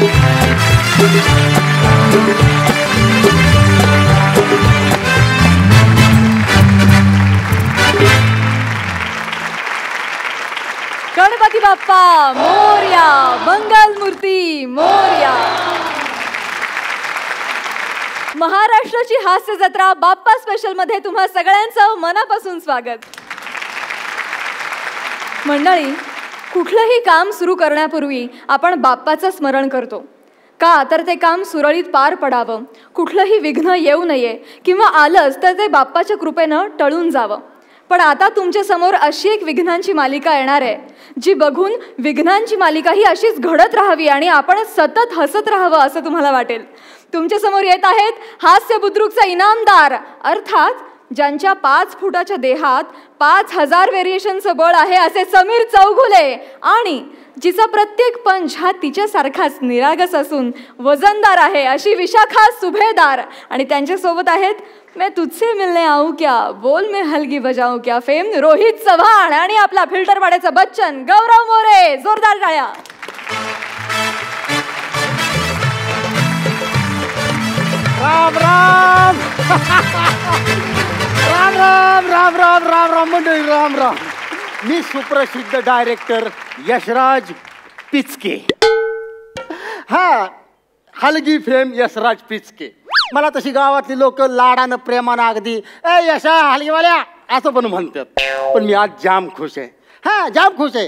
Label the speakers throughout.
Speaker 1: गणपती बाप्पा मोरया, मंगल मूर्ती मोरया. महाराष्ट्राची हास्य जत्रा बाप्पा स्पेशल मध्ये तुम्हा सगळ्यांचं मनापासून स्वागत. मंडळी, कुठलंही काम सुरू करण्यापूर्वी आपण बाप्पाचं स्मरण करतो. का तर ते काम सुरळीत पार पडावं, कुठलंही विघ्न येऊ नये, किंवा आलंच तर ते बाप्पाच्या कृपेनं टळून जावं. पण आता तुमच्या समोर अशी एक विघ्नांची मालिका येणार आहे, जी बघून विघ्नांची मालिका ही अशीच घडत राहावी आणि आपण सतत हसत राहावं असं तुम्हाला वाटेल. तुमच्या समोर येत आहेत हास्य बुद्रुकचा इनामदार, अर्थात ज्यांच्या 5 फुटाच्या देहात 5000 व्हेरिएशनचं बळ आहे असे समीर चौघुले, आणि जिचा प्रत्येक पंच हा तिच्यासारखाच निरागस असून वजनदार आहे अशी विशाखा सुभेदार. आणि त्यांच्यासोबत आहेत मैं तुझसे मिलने आऊं क्या, बोल मैं हलगी बजाऊं क्या फेम रोहित चव्हाण आणि आपला फिल्टर वाड्याचा बच्चन गौरव मोरे. जोरदार टाळ्या.
Speaker 2: राम राम राम राम राम राम राम राम मंडळी, राम राम. मी सुप्रसिद्ध डायरेक्टर यशराज पिचके. हा, हलगी फेम यशराज पिचके. मला तशी गावातली लोक लाडानं प्रेमानं अगदी ए यशा हलगीवाल्या असं पण म्हणतात. पण मी आज जाम खुश आहे. हा, जाम खुश आहे,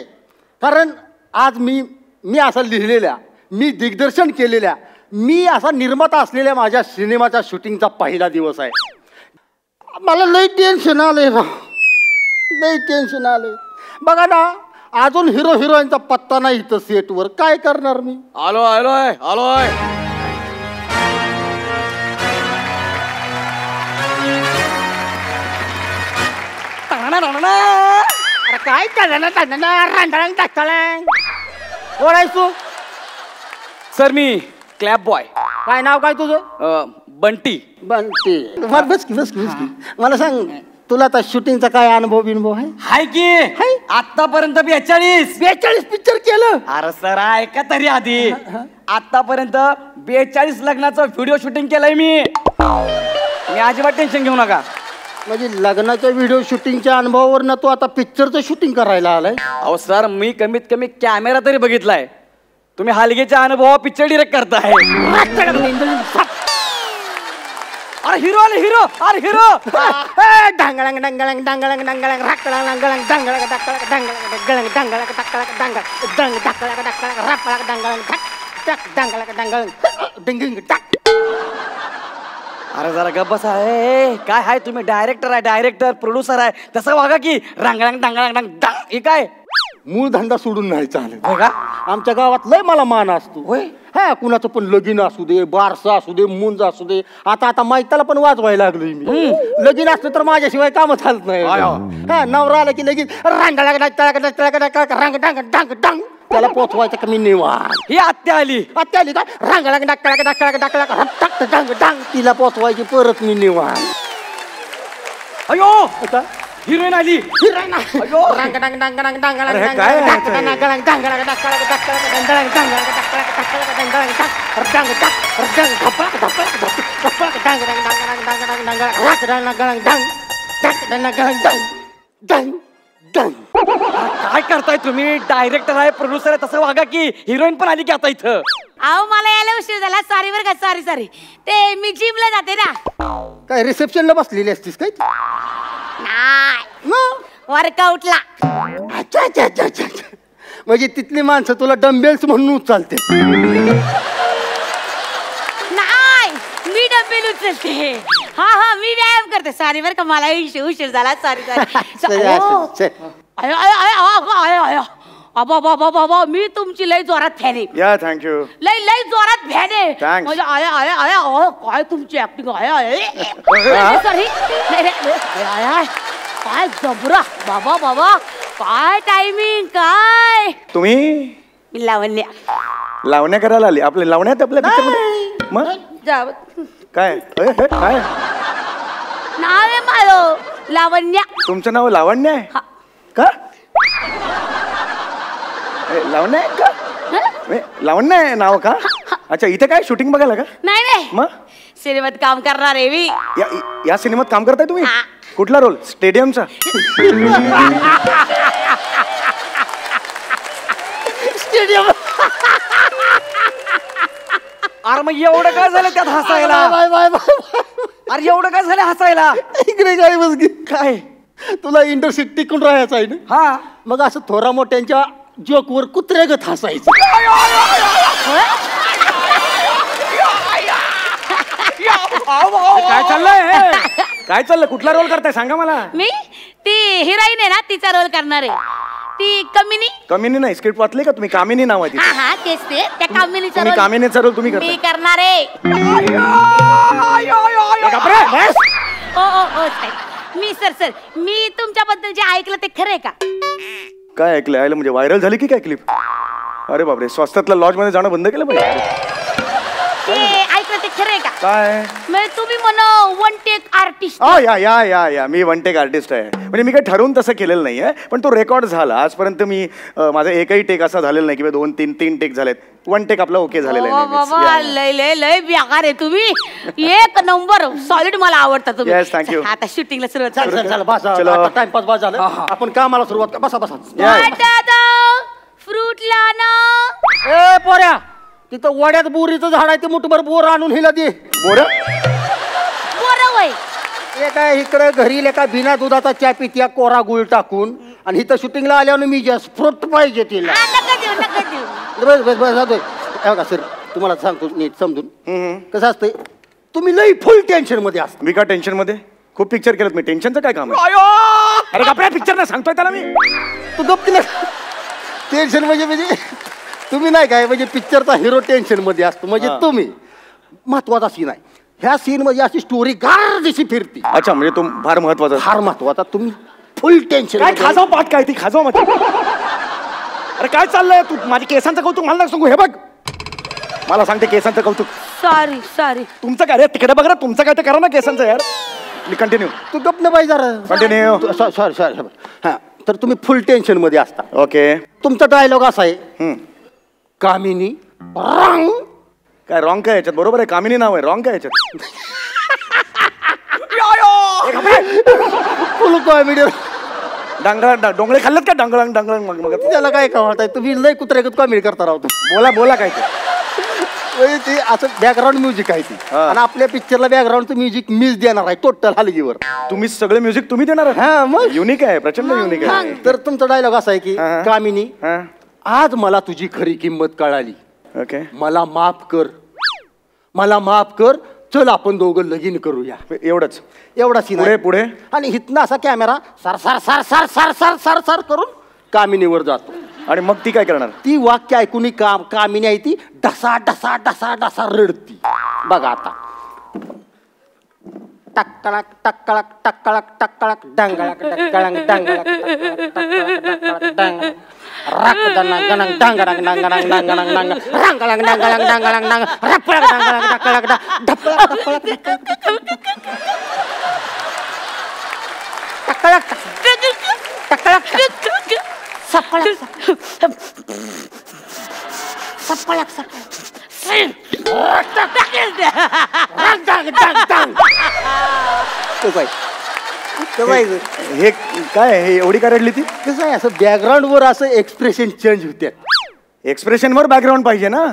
Speaker 2: कारण आज मी असं लिहिलेल्या, मी दिग्दर्शन केलेल्या, मी असा निर्माता असलेल्या माझ्या सिनेमाच्या शूटिंगचा पहिला दिवस आहे. मला लई टेन्शन आलंय ना, लई टेन्शन आलंय. बघा ना, अजून हिरो हिरोईनचा पत्ता नाही इथं सेटवर. काय करणार मी?
Speaker 3: आलोय.
Speaker 2: अरे काय ओळायचो
Speaker 3: सर, मी क्लॅप बॉय.
Speaker 2: काय नाव काय तुझं?
Speaker 3: बंटी.
Speaker 2: बंटी. बस की. मला सांग, तुला आता शूटिंगचा काय अनुभव आहे?
Speaker 3: हाय की आतापर्यंत 42
Speaker 2: पिक्चर केलं.
Speaker 3: अरे सर, ऐका तरी आधी. आतापर्यंत 42 लग्नाचं व्हिडिओ शूटिंग केलंय मी. अजिबात टेन्शन घेऊ नका.
Speaker 2: म्हणजे लग्नाच्या व्हिडिओ शूटिंगच्या अनुभवावरनं तू आता पिक्चरचं शूटिंग करायला आलाय?
Speaker 3: अहो सर, मी कमीत कमी कॅमेरा तरी बघितलाय. तुम्ही हलगेच्या अनुभव पिक्चर डिरेक्ट करताय. अरे हिरो आले, हिरो. अरे हिरो.
Speaker 2: डांगळंग डांगळंग डांगळंग डांगळंग राकळंग डांगळंग डांगळंग डांगळंग डांगळंग डांगळंग डांगळंग डांगळंग डांग डांगळंग डांगळंग रापळंग डांगळंग टाक डांगळंग डांगळंग डिंगिंग टाक.
Speaker 3: अरे जरा गप्प बसा. काय आहे, तुम्ही डायरेक्टर आहे, डायरेक्टर प्रोड्युसर आहे, तसं वागा की. रांगळंग डांगळंग डांग डांग. हे काय
Speaker 2: मूळ धंदा सोडून नाही चालेल का? आमच्या गावात लय मला मान असतो. होय. हा, कुणाचं पण लगीन असू दे, बारसं असू दे, मुंज असू दे. आता मैताला पण वाजवायला लागलोय मी. लगीन असलं तर माझ्याशिवाय काम चालत नाही. हा, नवरा आला की लगीन रांग डांग डांग डांग त्याला पोचवायचं कमी निवार.
Speaker 3: ही आत्या आली
Speaker 2: काय रांगळाग डाकळाग डाकळाग डाकळाग डांग डांग तिला पोचवायची परत मी निवार.
Speaker 3: अयो, हिरोईन आली.
Speaker 2: अयो, रांग डांग डांग डांग डांग डांग डांग डांग डांग डांग डाकळाग डाकळाग डांग डांग डांग डांग डांग धपळाक धपळाक धपळाक डांग डांग डांग डांग डांग डांग राक डांग डांग डांग डांग डांग डांग.
Speaker 3: काय करताय तुम्ही? डायरेक्टर आहे, प्रोड्युसर आहे, तसं वागा की. हिरोईन पण आली की आता इथं.
Speaker 4: अहो, मला यायला उशीर झाला. सॉरी बरं का. सॉरी. ते मी जिमला जाते ना.
Speaker 2: काय रिसेप्शनला बसलेली असतीस काय?
Speaker 4: नाही, वर्कआउटला.
Speaker 2: अच्छा. म्हणजे तिथली माणसं तुला डंबेल्स म्हणून उचलते?
Speaker 4: नाही, मी डबेल उचलते. हा, मी व्यायाम करते. सॉरी बरं का, मला उशीर झाला. सॉरी. बाबा, मी तुमची लय जोरात फॅन आहे.
Speaker 3: या, थँक्यू.
Speaker 4: लय जोरात फॅन आहे. म्हणजे काय तुमची ऍक्टिंग सॉरी. काय जबरा बाबा, काय टायमिंग. काय
Speaker 3: तुम्ही लावण्या करायला आली? आपल्या लावण्यात आपल्या पिक्चरमध्ये मग काय काय
Speaker 4: नाव आहे माझं? लावण्या.
Speaker 3: तुमचं नाव लावण्य आहे का? लावण्य आहे का? लावण्य आहे नाव का?
Speaker 5: अच्छा, इथे काय शूटिंग बघायला का?
Speaker 4: नाही नाही,
Speaker 5: मग
Speaker 4: सिनेमात काम करणार आहे मी.
Speaker 5: या सिनेमात काम करताय तुम्ही?
Speaker 4: हा.
Speaker 5: कुठला रोल? स्टेडियमचा?
Speaker 2: स्टेडियम.
Speaker 3: अरे मग एवढं काय झालं त्यात हसायला?
Speaker 2: Bye bye bye.
Speaker 3: अरे एवढं काय झालं हसायला?
Speaker 2: इकडे काय बस
Speaker 3: काय
Speaker 2: तुला इंडस्ट्रीत टिकून राहायचं आहे ना?
Speaker 3: हा,
Speaker 2: मग असं थोरा मोठ्यांच्या जोकवर कुत्र्यागत हसायचं.
Speaker 5: काय चाललंय? काय चाललंय? कुठला रोल करताय सांगा मला.
Speaker 4: मी ती हिरोईन आहे ना, तिचा रोल करणार आहे. ती कमिनी.
Speaker 5: कमिनी नाही, स्क्रिप्ट वाचली का तुम्ही? कामिनी नाव आहे
Speaker 4: हा
Speaker 5: तिचं.
Speaker 4: हा, तेच ते. त्या कामिनीचा
Speaker 5: तुम्ही
Speaker 4: रोल
Speaker 5: कामिनीचा रोल तुम्ही
Speaker 4: मी
Speaker 5: करताय.
Speaker 4: करणार आहे. ओ ओ ओ साहेब, मी सर मी तुमच्याबद्दल जे ऐकलं ते खरंय का?
Speaker 5: काय ऐकलं? आयला म्हणजे व्हायरल झाली की काय क्लिप? अरे बापरे, स्वस्तातल्या लॉज मध्ये जाणं बंद केलं पाहिजे.
Speaker 4: ते ऐकलं ते खरंय का?
Speaker 5: काय?
Speaker 4: म्हणजे तुम्ही म्हणा वन टेक आर्टिस्ट.
Speaker 5: या मी वन टेक आर्टिस्ट आहे. म्हणजे मी काही ठरवून तसं केलेलं नाहीये, पण तो रेकॉर्ड झाला. आजपर्यंत मी माझा एकही टेक असा झालेला नाही किंवा 2-3 टेक झालेत. वन टेक आपला ओके झालेला आहे.
Speaker 4: बाबा लय लय लय बेकार आहे तुम्ही. एक नंबर सॉलिड, मला आवडता तुम्ही.
Speaker 5: Yes, thank you.
Speaker 4: आता शूटिंगला सुरुवात
Speaker 2: चल चल चल बस
Speaker 5: चलो.
Speaker 2: टाइमपास बस झालं. आपण कामाला सुरुवात कर. बसा बसा.
Speaker 4: दादा फ्रूट लाना.
Speaker 2: ए पोऱ्या, तिथं वड्यात बोरीचं झाड आहे, ते मुठभर बोर आणून हिला दे.
Speaker 5: बोर
Speaker 4: बरं वय.
Speaker 2: हे काय इकडे घरी लेका बिना दुधाचा चहा पित्या कोरा गुळ टाकून, आणि इथं शूटिंगला आल्यावर मी जास्त फ्रूट पाहिजे तिला.
Speaker 4: नका देऊ नका देऊ.
Speaker 2: बस बस बस जातोय. हे बघा सर, तुम्हाला सांगतो नीट समजून. कसं असतंय, तुम्ही लई फुल टेन्शन मध्ये असता.
Speaker 5: मी का टेन्शन मध्ये? खूप पिक्चर केलं मी. टेन्शनचं काय काम आहे? अरे बापरे, पिक्चर ना सांगतोय त्याला मी.
Speaker 2: तू गप्प ना. टेन्शन म्हणजे तुम्ही नाही काय, म्हणजे पिक्चरचा हिरो टेन्शन मध्ये असतो. म्हणजे तुम्ही महत्वाचा सीन आहे, ह्या सीन मध्ये अशी स्टोरी गारदिशी फिरती.
Speaker 5: अच्छा, म्हणजे तो फार महत्वाचा.
Speaker 2: फार महत्वाचा. तुम्ही फुल टेन्शन.
Speaker 5: काय खाजाव पाठ काय ती खाजाव माझी. अरे काय चाललंय? तू माझ्या केसांचं कौतुक मला सांगू. हे बघ, मला सांगते केसांचं कौतुक.
Speaker 4: सॉरी
Speaker 5: तुमचं काय रे? तिकडे बघ ना, तुमचं काय ते करा ना केसांचं यार. मी कंटिन्यू.
Speaker 2: तू गप्प न पाहिजे जरा.
Speaker 5: कंटिन्यू.
Speaker 2: सॉरी. हा, तर तुम्ही फुल टेन्शन मध्ये असता.
Speaker 5: ओके.
Speaker 2: तुमचा डायलॉग असा आहे, कामिनी रंग.
Speaker 5: काय रॉंग काय याच्यात? बरोबर आहे, कामिनी नाव आहे. रॉंग काय याच्यात?
Speaker 2: फुल कॉमेडी.
Speaker 5: डांगळा डोंगळे खाल्लेत का? डांगळा मग
Speaker 2: त्याला काय कळत? तुम्ही लय कुत्र्यागत कॉमेडी करता राहतो.
Speaker 5: बोला काय ते.
Speaker 2: म्हणजे ते असं बॅकग्राऊंड म्युझिक आहे ती. आणि आपल्या पिक्चरला बॅकग्राऊंडचं म्युझिक मीच देणार आहे टोटल हलगीवर.
Speaker 5: तुम्ही सगळे म्युझिक तुम्ही देणार?
Speaker 2: हा मग.
Speaker 5: युनिक आहे, प्रचंड युनिक आहे.
Speaker 2: तर तुमचा डायलॉग असा आहे की, कामिनी
Speaker 5: हा.
Speaker 2: आज मला तुझी खरी किंमत कळाली.
Speaker 5: ओके.
Speaker 2: मला माफ कर. चल आपण दोघं लगीन करूया.
Speaker 5: एवढंच?
Speaker 2: एवढा सीन
Speaker 5: पुढे.
Speaker 2: आणि हिथनं असा camera sir sir sir sir sir sir sir sir करून कामिनीवर जातो.
Speaker 5: आणि मग ती काय करणार?
Speaker 2: ती वाक्य ऐकून कामिनी आहे ती डसा डसा डसा डसा रडती. बघा आता. टक्कळक टक्कळक टक्कळक टक्कळक डांगळक डक्कळक डांगळक डांग रक्तदना गणंग डांगडंग डांगडंग डांगडंग डांग रंगळंग डांगळंग डांगळंग डांग रपळक डांगळंग डक्कळक ढपळक टक्कळक टक्कळक सपळक सपळक
Speaker 5: हे काय? हे एवढी का रडली ती?
Speaker 2: कसं आहे, असं बॅकग्राऊंड वर असं एक्सप्रेशन चेंज होते.
Speaker 5: एक्सप्रेशन वर बॅकग्राऊंड पाहिजे ना.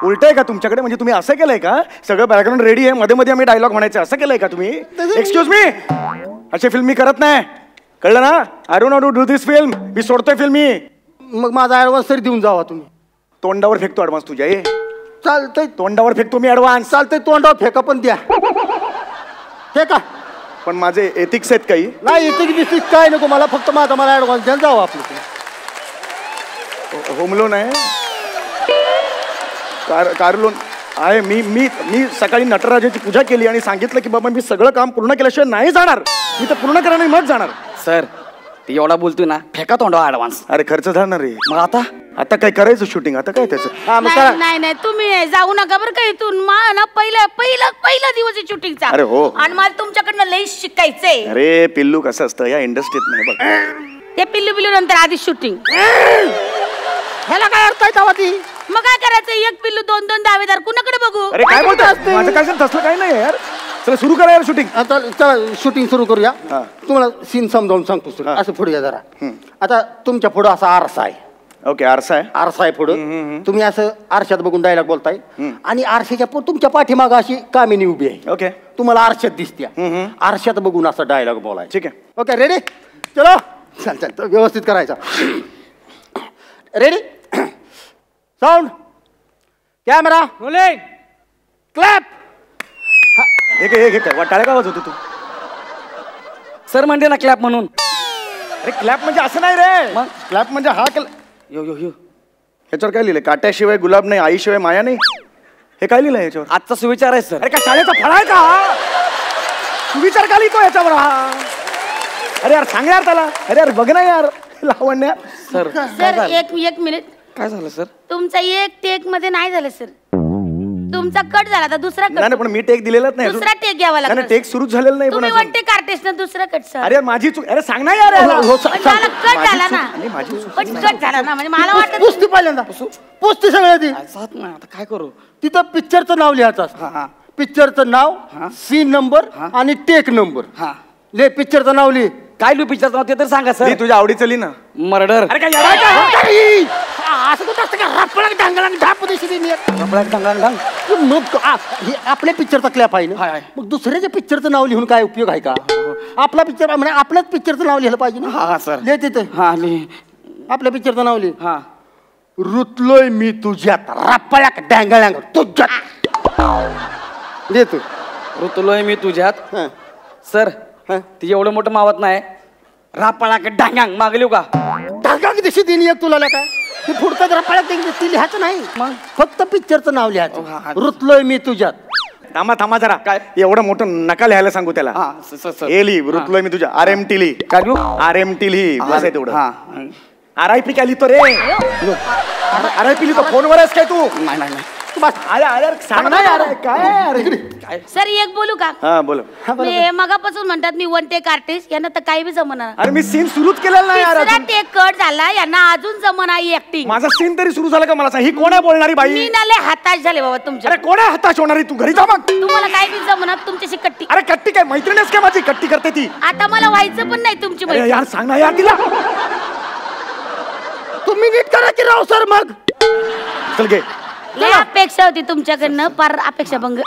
Speaker 5: उलट आहे का तुमच्याकडे? म्हणजे तुम्ही असं केलंय का? सगळं बॅकग्राऊंड रेडी आहे, मध्ये मध्ये आम्ही डायलॉग म्हणायचं असं केलंय का तुम्ही? एक्सक्यूज मी, अशी फिल्म मी करत नाही, कळलं ना? I don't not to do this film. मी सोडतोय फिल्म मी.
Speaker 2: मग माझा ऍडव्हान्स तरी देऊन जावा तुम्ही.
Speaker 5: तोंडावर फेकतो ऍडव्हान्स तुझ्या. ये
Speaker 2: चालतंय,
Speaker 5: तोंडावर फेकतो मी ऍडव्हान्स.
Speaker 2: चालतंय, तोंडावर फेका पण द्या. फेका.
Speaker 5: पण माझे एथिक्स आहेत काही.
Speaker 2: नाही एथिक्स बिथिक्स काय नको मला, फक्त मला ऍडव्हान्स द्या, जावं आपलं.
Speaker 5: होम लोन आहे, कार लोन आहे. मी सकाळी नटराजाची पूजा केली आणि सांगितलं की बाबा मी सगळं काम पूर्ण केल्याशिवाय नाही जाणार. मी तर पूर्ण करणार, मग जाणार.
Speaker 3: सर ती एवढा बोलतोय ना, फेका तोंडावर ऍडव्हान्स.
Speaker 5: अरे खर्च झाणार रे.
Speaker 3: मग आता
Speaker 5: काय करायचं शूटिंग? आता काय त्याचं?
Speaker 4: नाही तुम्ही जाऊ नका बरं का इथून. ना पहिला दिवस आहे शूटिंगचा.
Speaker 5: अरे हो.
Speaker 4: आणि मला तुमच्याकडनं लई शिकायचंय.
Speaker 5: अरे पिल्लू कसं असतं या इंडस्ट्रीत नाही बघ.
Speaker 4: ते पिल्लू नंतर आधी शूटिंग.
Speaker 2: ह्याला काय अर्थ आहे तेव्हा ती?
Speaker 4: मग काय करायचं? ते एक पिल्लू 2-2 दावेदार कुणाकडे बघू?
Speaker 5: अरे काय बोलतोस माझं काय तसलं काही नाही यार. चला सुरू करा यार शूटिंग.
Speaker 2: आता चला शूटिंग सुरू करूया.
Speaker 5: हा.
Speaker 2: तुम्हाला सीन समजावून सांगतो सर. असं पुढे या जरा. आता तुमच्या पुढं असा आरसा आहे.
Speaker 5: ओके आरसा आहे.
Speaker 2: आरसा आहे पुढं. तुम्ही असं आरशात बघून डायलॉग बोलताय आणि आरशाच्या तुमच्या पाठीमागं अशी कामिनी उभी आहे.
Speaker 5: ओके
Speaker 2: तुम्हाला आरशात दिसत्या. आरशात बघून असा डायलॉग बोलाय.
Speaker 5: ठीक आहे.
Speaker 2: ओके रेडी चलो. चल चल तो व्यवस्थित करायचा. Ready sound camera clap.
Speaker 5: हे काय टाळ्या का वाजवतो तू?
Speaker 3: सर म्हणते ना क्लॅप म्हणून.
Speaker 5: अरे क्लॅप म्हणजे असं नाही रे.
Speaker 3: मग?
Speaker 5: क्लॅप म्हणजे हा
Speaker 3: यो यो यो
Speaker 5: ह्याच्यावर काय लिहिलंय? काट्याशिवाय गुलाब नाही, आईशिवाय माया नाही. हे काय लिहिलंय याच्यावर?
Speaker 3: आजचा सुविचार आहे सर.
Speaker 5: अरे काय शाळेचा फळा आहे का? तू विचार का लिहितो याच्यावर हा? अरे यार सांग यार त्याला. अरे यार बघ ना यार लावण्या.
Speaker 3: सर
Speaker 4: सर एक मिनिट.
Speaker 3: काय झालं सर?
Speaker 4: तुमचा एक टेक मध्ये नाही झालं सर. तुमचा कट झाला आता दुसरा
Speaker 5: नाही
Speaker 4: कट.
Speaker 5: पण मी टेक दिलेलाच नाही.
Speaker 4: दुसरा टेक घ्यावा
Speaker 5: नाही
Speaker 4: लागला.
Speaker 5: टेक सुरूच झालेलं नाही पण
Speaker 4: तुम्ही
Speaker 5: अजून.
Speaker 4: वन टेक आर्टिस्ट ना दुसरा कट सर.
Speaker 5: अरे माझी चूक. अरे सांग ना यार याला.
Speaker 4: पण झाला कट झाला ना.
Speaker 5: आणि माझी चूक.
Speaker 4: पण कट झाला ना म्हणजे मला वाटत
Speaker 2: पुसती पहिल्यांदा पुसती सगळं ती.
Speaker 3: साथ ना आता काय करू?
Speaker 2: तिथं पिक्चरचं नाव लिहायचं
Speaker 3: हा.
Speaker 2: असतं. पिक्चरचं नाव सीन नंबर आणि टेक नंबर.
Speaker 3: हा
Speaker 2: ले पिक्चरचं नाव लिह.
Speaker 3: काय लिहू पिक्चर नाव ते तर सांगा
Speaker 5: मी
Speaker 3: सर.
Speaker 5: तुझ्या आवडीचं लिही ना.
Speaker 3: मर्डर.
Speaker 5: अरे काय यार काय?
Speaker 2: असं कुठं असतं का रपळक ढांगळांग ढाप दिशी मग हे आपल्या पिक्चरचा क्लॅप आहे
Speaker 3: हाय,
Speaker 2: ना.
Speaker 3: हाय.
Speaker 2: मग दुसऱ्याच्या पिक्चरचं नाव लिहून काय उपयोग आहे का? आपला पिक्चर म्हणजे आपल्याच पिक्चरचं नाव लिहिलं पाहिजे
Speaker 3: हा,
Speaker 2: ना.
Speaker 3: सर.
Speaker 2: लिह तिथं
Speaker 3: हा लिह.
Speaker 2: आपल्या पिक्चरचं नाव लिह.
Speaker 3: हा
Speaker 2: रुतलोय मी तुझ्यात रपळक ढांगळांग तुझ्यात. लिह तू.
Speaker 3: ऋतुलोय मी तुझ्यात.
Speaker 2: हं.
Speaker 3: सर
Speaker 2: हं.
Speaker 3: ती एवढं मोठं मावत नाही. रापाळा डांगांग माग लिहू का?
Speaker 2: ढांगांग दिशी दिली एक तुला काय ती पुढचं रपळक ती लिहायचं नाही.
Speaker 3: मग?
Speaker 2: फक्त पिक्चरचं नाव
Speaker 3: हा,
Speaker 2: लिहायचं.
Speaker 3: हा.
Speaker 2: रुतलोय मी तुझ्यात.
Speaker 5: थांबा जरा.
Speaker 3: काय?
Speaker 5: एवढं मोठं नका लिहायला सांगू त्याला.
Speaker 3: हा सर
Speaker 5: हे लिही ऋतुलोय मी तुझ्या. RMT लिही.
Speaker 3: काय लिहू?
Speaker 5: RMT लिही. बस आहे तेवढं.
Speaker 3: हा
Speaker 5: RIP काय लिहितो रे? RIP लिहितो. फोनवर आहेस काय तू?
Speaker 3: नाही नाही नाही.
Speaker 2: बस
Speaker 5: अरे सांग ना यार काय अरे.
Speaker 4: सर एक बोलू का?
Speaker 5: हा बोल.
Speaker 4: मी मगापासून म्हणतात मी वन टेक आर्टिस्ट यांना तर काही बी जमणार.
Speaker 5: अरे मी सीन सुरूच केलेला नाही यार
Speaker 4: तिसरा
Speaker 5: अजून.
Speaker 4: टेक कट झाला यांना अजून जमना ही ऍक्टिंग.
Speaker 5: माझा सीन तरी सुरू झाला का मला सांग. ही कोण आहे बोलणारी बाई?
Speaker 4: मी नाले हताश झाले बाबा तुमच्या.
Speaker 5: अरे कोण आहे हताश होणारी? तू घरी जा मग.
Speaker 4: तुम्हाला काय बी जमणार तुमच्याशी कट्टी.
Speaker 5: अरे कट्टी काय मैत्रिणीच काय माझी? कट्टी करते ती.
Speaker 4: आता मला व्हायचं पण नाही तुमची
Speaker 5: अरे
Speaker 4: मैत्रीण.
Speaker 5: यार सांग ना यार तिला.
Speaker 2: तुम्ही नीट करा की राव सर मग.
Speaker 5: चल घे.
Speaker 4: लय अपेक्षा होती तुमच्याकडनं पार अपेक्षा भंग.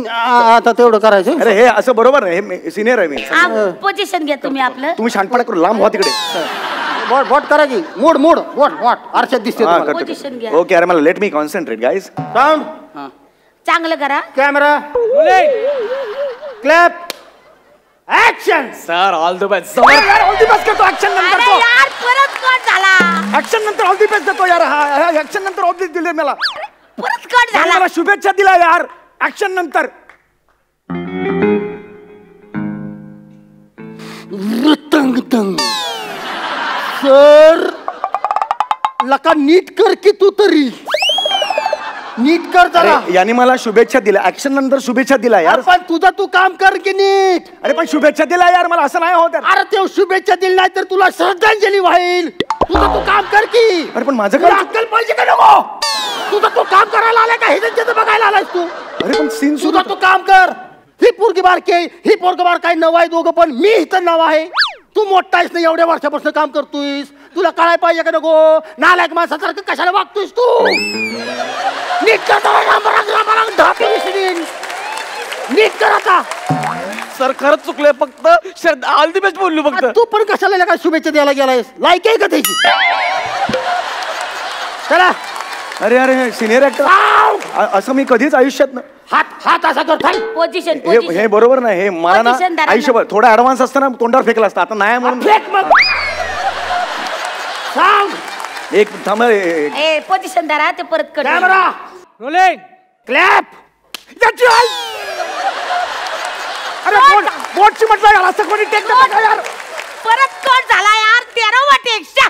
Speaker 2: आता तेवढं करायचं.
Speaker 5: अरे हे असं बरोबर नाही. हे सिनियर आहे मी.
Speaker 4: पोझिशन घ्या तुम्ही आपलं.
Speaker 5: तुम्ही शांतपणा करू. लांब व्हा तिकडे.
Speaker 2: वॉट वॉट करा की मूड मूड वॉट वॉट आरशात दिसते
Speaker 5: हा
Speaker 2: तुम्हाला.
Speaker 4: Position घ्या.
Speaker 5: करतो. ओके अरे मला let me concentrate guys.
Speaker 2: Sound
Speaker 4: चांगलं करा.
Speaker 2: Camera clap action.
Speaker 3: Sir all the best.
Speaker 5: All the best करतो. ऍक्शन नंतर
Speaker 4: अरे
Speaker 5: तो.
Speaker 4: यार परत कट झाला.
Speaker 5: ऍक्शन नंतर ऑल दी बेस्ट देतो यार. हा ऍक्शन नंतर ऑल दी दिले मला.
Speaker 4: परत कट झाला.
Speaker 5: मला शुभेच्छा दिला यार. ऍक्शन नंतर.
Speaker 2: तंग तंग सर लका नीट कर की तू तरी नीट कर जरा.
Speaker 5: अरे, याने मला शुभेच्छा दिल्या. ऍक्शन नंतर शुभेच्छा दिला यार.
Speaker 2: पण तुझं तू काम कर की नीट.
Speaker 5: अरे पण शुभेच्छा दिला यार मला. असं नाही होत यार.
Speaker 2: अरे ते शुभेच्छा दिली नाही तर तुला श्रद्धांजली वाईल. तुझं तू काम कर की.
Speaker 5: अरे पण माझं
Speaker 2: तुला
Speaker 5: काय?
Speaker 2: अक्कल पाहिजे का नको? तुझं तू काम करायला आलाय का? हे त्यांच्यात बघायला आलायस तू.
Speaker 5: अरे पण सीन सुरू.
Speaker 2: तुझं तू काम कर. ही पोरगी बारकी आहे, ही पोरग बार काय नव आहे दोघं पण मी इथं नव आहे. तू मोठा आहेस ना एवढ्या वर्षापासून काम करतोयस. तुला कळाय पाहिजे का नको? नालायक माणसासारखं कशाला वागतोयस तू? नीट कर नीट कर आता.
Speaker 3: सर खरंच चुकलोय. फक्त श्रद्धा ऑल द बेस्ट बोललो फक्त.
Speaker 2: तू पण कशाला काय शुभेच्छा द्यायला गेलायस? लायक आहे का त्याची? चला
Speaker 5: अरे अरे सिनियर ऍक्टर असं मी कधीच आयुष्यात
Speaker 2: हात हात असा कर थांब.
Speaker 4: पोझिशन
Speaker 5: हे बरोबर नाही. हे मला ना
Speaker 4: Position धरा.
Speaker 5: आयुष्यभर थोडा ऍडव्हान्स असताना तोंडावर फेकला असता. आता नाही म्हणून
Speaker 2: फेक मग सांग.
Speaker 5: एक थांब.
Speaker 4: ए पोझिशन धरा ते परत कट.
Speaker 2: Camera rolling clap.
Speaker 5: अरे बोटची म्हटलं यार. असं कोणी टेक नका यार.
Speaker 4: परत कट झाला यार. 13 वाटे एक्स्ट्रा.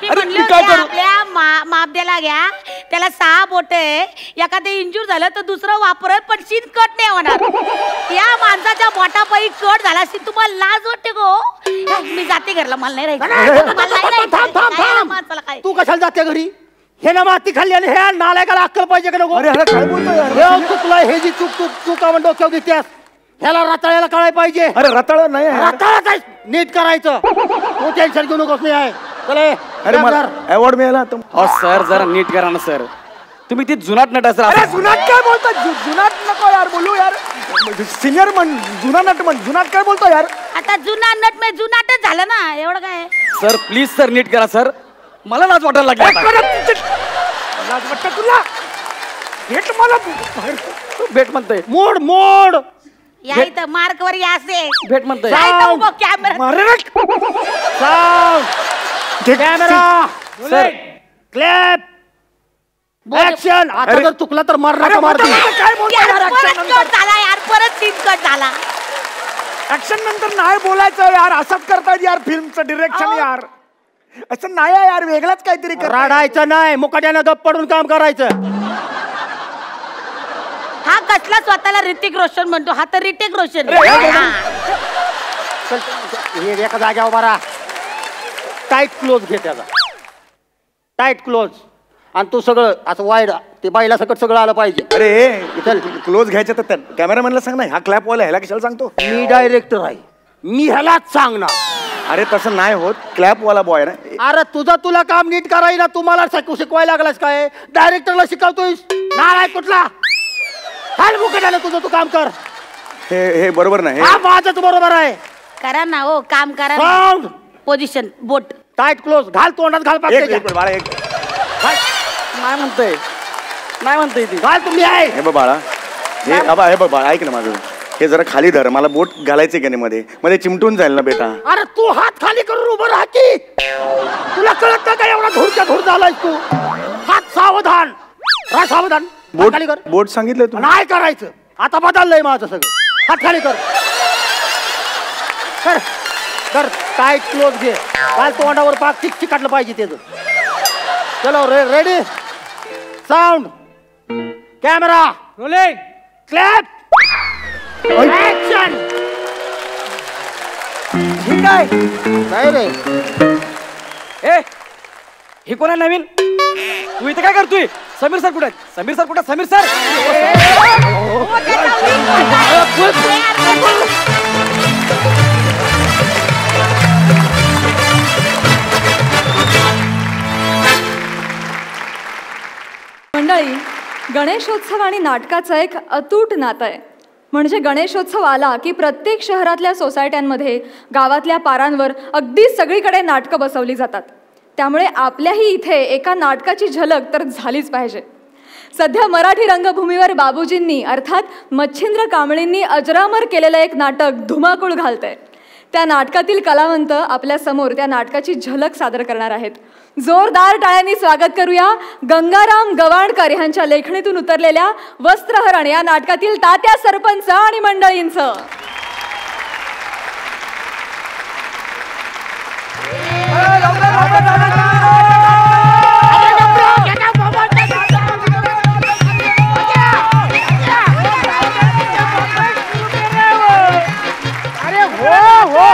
Speaker 4: मी
Speaker 5: अरे,
Speaker 4: म्हणले
Speaker 5: मी काय
Speaker 4: होते
Speaker 5: करू?
Speaker 4: आपल्या मापद्याला घ्या. त्याला 6 बोट आहे. एखादं इंजूर झालं तर दुसरं वापरत पण सीन कट नाही होणार. या माणसाच्या बोटापायी कट झाला असेल तुम्हाला लाज वाटते गो? मी जाते घरला. मला नाही राहायचं. मला नाही
Speaker 2: थांब थांब
Speaker 4: राहायचं.
Speaker 2: थांब
Speaker 4: माणसाला काय
Speaker 2: तू कशाला जाते घरी? हे ना माती खाल्ली आणि हे नालायकाला अक्कल पाहिजे का नको?
Speaker 5: अरे अरे काय बोलतोय यार?
Speaker 2: हे चुकला हे जी चूक आपण डोक्यावर घेतेस ह्याला रताळ्याला कळायला पाहिजे.
Speaker 5: अरे रताळ नाही आहे.
Speaker 2: रताळाच आहे, नीट करायचं. तू टेन्शन घेऊ नकोस. मी आहे चले.
Speaker 5: अरे मला अवॉर्ड मिळाला आता.
Speaker 3: अहो सर जरा नीट करा ना सर. तुम्ही ती जुनाट नट
Speaker 5: अरे
Speaker 3: असं
Speaker 5: जुनाट काय बोलतो? जुनाट नको यार बोलू यार. सिनियर म्हण, जुना नट म्हण. जुनाट काय बोलतो यार?
Speaker 4: आता जुना नट म्हणजे जुनाटच झालं ना, एवढं काय.
Speaker 3: सर प्लीज सर नीट करा सर. मला लाज वाटायला लागली आता.
Speaker 5: लाज वाटतं तुला? भेट मला
Speaker 3: भेट म्हणतोय.
Speaker 2: मोड मोड
Speaker 4: या इथं मार्क वर या असे
Speaker 3: भेट म्हणतोय.
Speaker 4: Camera
Speaker 2: camera
Speaker 3: sir
Speaker 2: clap action. आता जर चुकला तर मारणार मारती.
Speaker 5: काय बोलतो यार? ऍक्शन
Speaker 4: कट झाला यार, परत सीन कट झाला.
Speaker 5: ऍक्शन नंतर नाही बोलायचं यार. असंच करतायत यार फिल्मचं डिरेक्शन यार. असं नाही आहे यार, वेगळाच काहीतरी कर.
Speaker 2: रडायचं नाही, मुकाट्यानं गप पडून काम करायचं.
Speaker 4: हा कसला स्वतःला ऋतिक रोशन म्हणतो, हा तर ऋतिक रोशन.
Speaker 2: चल, हे एका जाग्यावर मारा. टाईट क्लोज घे त्याचा. Tight close. आणि तू सगळं असं वाईड ते बाईला सकट सगळं आलं पाहिजे.
Speaker 5: अरे चल क्लोज घ्यायचं तर त्या कॅमेरामॅनला सांग ना. हा क्लॅप वाला ह्याला कशाला सांगतो?
Speaker 2: मी डायरेक्टर आहे, मी ह्यालाच सांगणार.
Speaker 5: अरे तसं नाही होत. क्लॅप वाला बॉय ना.
Speaker 2: अरे तुला काम नीट करायला तुम्हाला शिकवायला लागलास काय? डायरेक्टरला शिकवतोयस? नालायक कुठला? हाल मुकाट्यानं तुझं तू काम कर.
Speaker 5: हे बरोबर नाही.
Speaker 2: हा माझं बरोबर आहे.
Speaker 4: करा ना हो, काम करा.
Speaker 2: साऊंड
Speaker 4: पोझिशन बोट
Speaker 2: टाईट क्लोज. घाल तोंडात घाल.
Speaker 5: बाळा एक
Speaker 3: नाही म्हणतोय. नाही म्हणतोय ती.
Speaker 2: घाल तुम्ही आहे.
Speaker 5: हे बघ बाळा, हे बघ बाळा ऐक ना माझं. हे जरा खाली धर. मला बोट घालायचे की नाही मध्ये मध्ये चिमटून जाईल ना बेटा.
Speaker 2: अरे तू हात खाली करून उभं राहा की. तुला कळत नाही का एवढा धूरच्या धूर झालाय तू? हात सावधान राहा. सावधान. हात खाली कर.
Speaker 5: बोट सांगितलं तू.
Speaker 2: नाही करायचं. आता बदललंय माझं सगळं. हात खाली कर. कर कर. टाईट क्लोज घे. काल तोंडावर पाक चिक काढलं पाहिजे त्याचं. चलो ready. Sound camera rolling clap action.
Speaker 3: ठीक आहे.
Speaker 2: नाही रे.
Speaker 3: ए हे कोण आहे नवीन? तू इथे काय करतोय? समीर सर कुठे? समीर सर कुठे? समीर सर
Speaker 1: मंडळी, गणेशोत्सव आणि नाटकाचं एक अतूट नातं आहे. म्हणजे गणेशोत्सव आला की प्रत्येक शहरातल्या सोसायट्यांमध्ये, गावातल्या पारांवर अगदी सगळीकडे नाटकं बसवली जातात. त्यामुळे आपल्याही इथे एका नाटकाची झलक तर झालीच पाहिजे. सध्या मराठी रंगभूमीवर बाबूजींनी अर्थात मच्छिंद्र कांबळींनी अजरामर केलेलं एक नाटक धुमाकूळ घालतंय. त्या नाटकातील कलावंत आपल्या समोर त्या नाटकाची झलक सादर करणार आहेत. जोरदार टाळ्यांनी स्वागत करूया गंगाराम गवाणकर यांच्या लेखणीतून उतरलेल्या वस्त्रहरण या नाटकातील तात्या सरपंच आणि मंडळींचं.
Speaker 6: अरे हो.